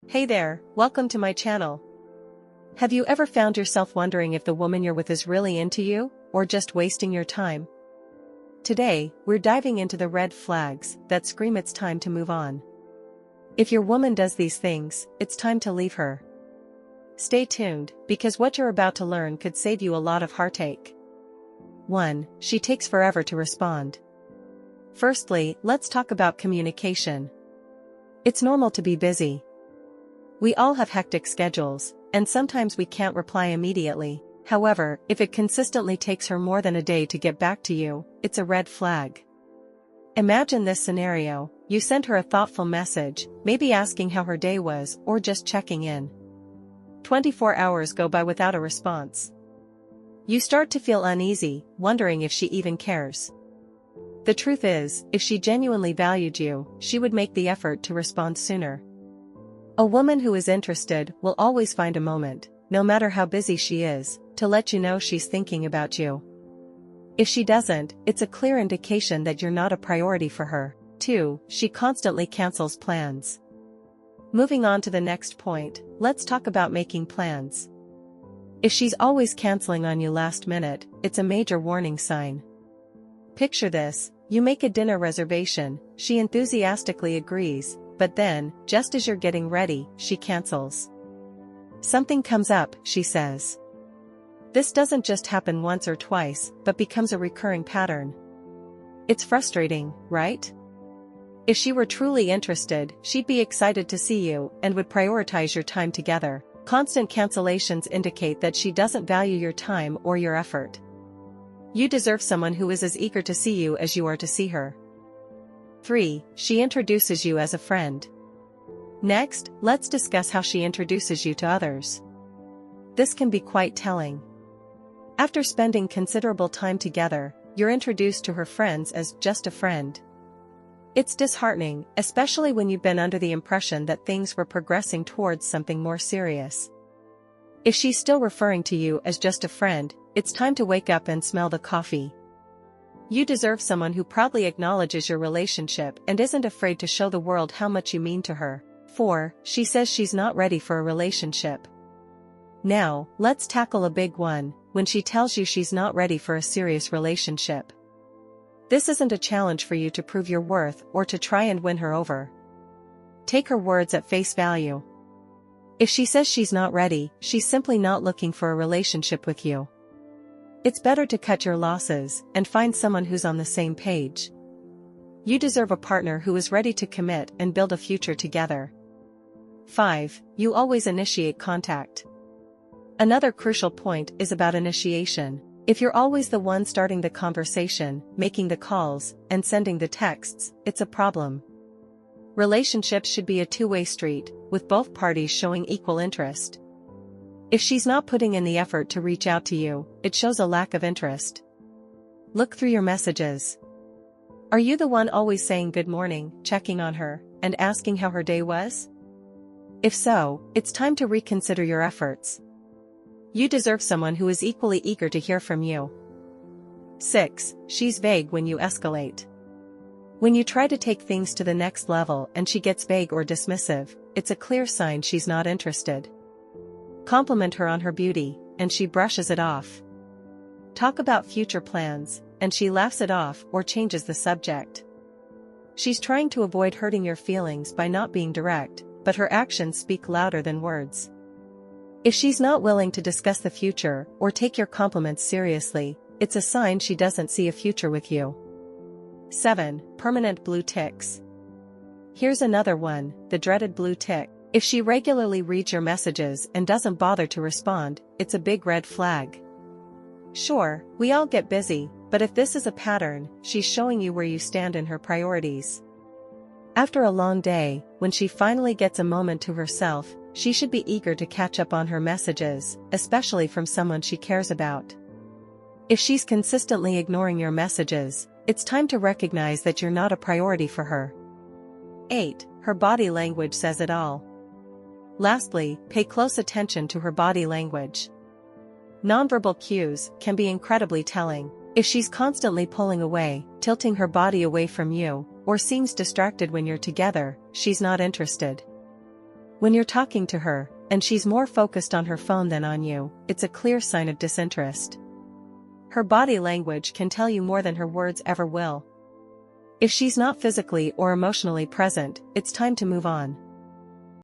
Hey there, welcome to my channel. Have you ever found yourself wondering if the woman you're with is really into you, or just wasting your time? Today, we're diving into the red flags that scream it's time to move on. If your woman does these things, it's time to leave her. Stay tuned, because what you're about to learn could save you a lot of heartache. 1. She takes forever to respond. Firstly, let's talk about communication. It's normal to be busy. We all have hectic schedules, and sometimes we can't reply immediately. However, if it consistently takes her more than a day to get back to you, it's a red flag. Imagine this scenario: you sent her a thoughtful message, maybe asking how her day was or just checking in. 24 hours go by without a response. You start to feel uneasy, wondering if she even cares. The truth is, if she genuinely valued you, she would make the effort to respond sooner. A woman who is interested will always find a moment, no matter how busy she is, to let you know she's thinking about you. If she doesn't, it's a clear indication that you're not a priority for her. 2. She constantly cancels plans. Moving on to the next point, let's talk about making plans. If she's always canceling on you last minute, it's a major warning sign. Picture this: you make a dinner reservation, she enthusiastically agrees, but then, just as you're getting ready, she cancels. Something comes up, she says. This doesn't just happen once or twice, but becomes a recurring pattern. It's frustrating, right? If she were truly interested, she'd be excited to see you and would prioritize your time together. Constant cancellations indicate that she doesn't value your time or your effort. You deserve someone who is as eager to see you as you are to see her. 3. She introduces you as a friend. Next, let's discuss how she introduces you to others. This can be quite telling. After spending considerable time together, you're introduced to her friends as just a friend. It's disheartening, especially when you've been under the impression that things were progressing towards something more serious. If she's still referring to you as just a friend, it's time to wake up and smell the coffee. You deserve someone who proudly acknowledges your relationship and isn't afraid to show the world how much you mean to her. 4. She says she's not ready for a relationship. Now, let's tackle a big one: when she tells you she's not ready for a serious relationship. This isn't a challenge for you to prove your worth or to try and win her over. Take her words at face value. If she says she's not ready, she's simply not looking for a relationship with you. It's better to cut your losses and find someone who's on the same page. You deserve a partner who is ready to commit and build a future together. 5. You always initiate contact. Another crucial point is about initiation. If you're always the one starting the conversation, making the calls, and sending the texts, it's a problem. Relationships should be a two-way street, with both parties showing equal interest. If she's not putting in the effort to reach out to you, it shows a lack of interest. Look through your messages. Are you the one always saying good morning, checking on her, and asking how her day was? If so, it's time to reconsider your efforts. You deserve someone who is equally eager to hear from you. 6. She's vague when you escalate. When you try to take things to the next level and she gets vague or dismissive, it's a clear sign she's not interested. Compliment her on her beauty, and she brushes it off. Talk about future plans, and she laughs it off or changes the subject. She's trying to avoid hurting your feelings by not being direct, but her actions speak louder than words. If she's not willing to discuss the future or take your compliments seriously, it's a sign she doesn't see a future with you. 7. Permanent blue ticks. Here's another one: the dreaded blue tick. If she regularly reads your messages and doesn't bother to respond, it's a big red flag. Sure, we all get busy, but if this is a pattern, she's showing you where you stand in her priorities. After a long day, when she finally gets a moment to herself, she should be eager to catch up on her messages, especially from someone she cares about. If she's consistently ignoring your messages, it's time to recognize that you're not a priority for her. 8. Her body language says it all. Lastly, pay close attention to her body language. Nonverbal cues can be incredibly telling. If she's constantly pulling away, tilting her body away from you, or seems distracted when you're together, she's not interested. When you're talking to her, and she's more focused on her phone than on you, it's a clear sign of disinterest. Her body language can tell you more than her words ever will. If she's not physically or emotionally present, it's time to move on.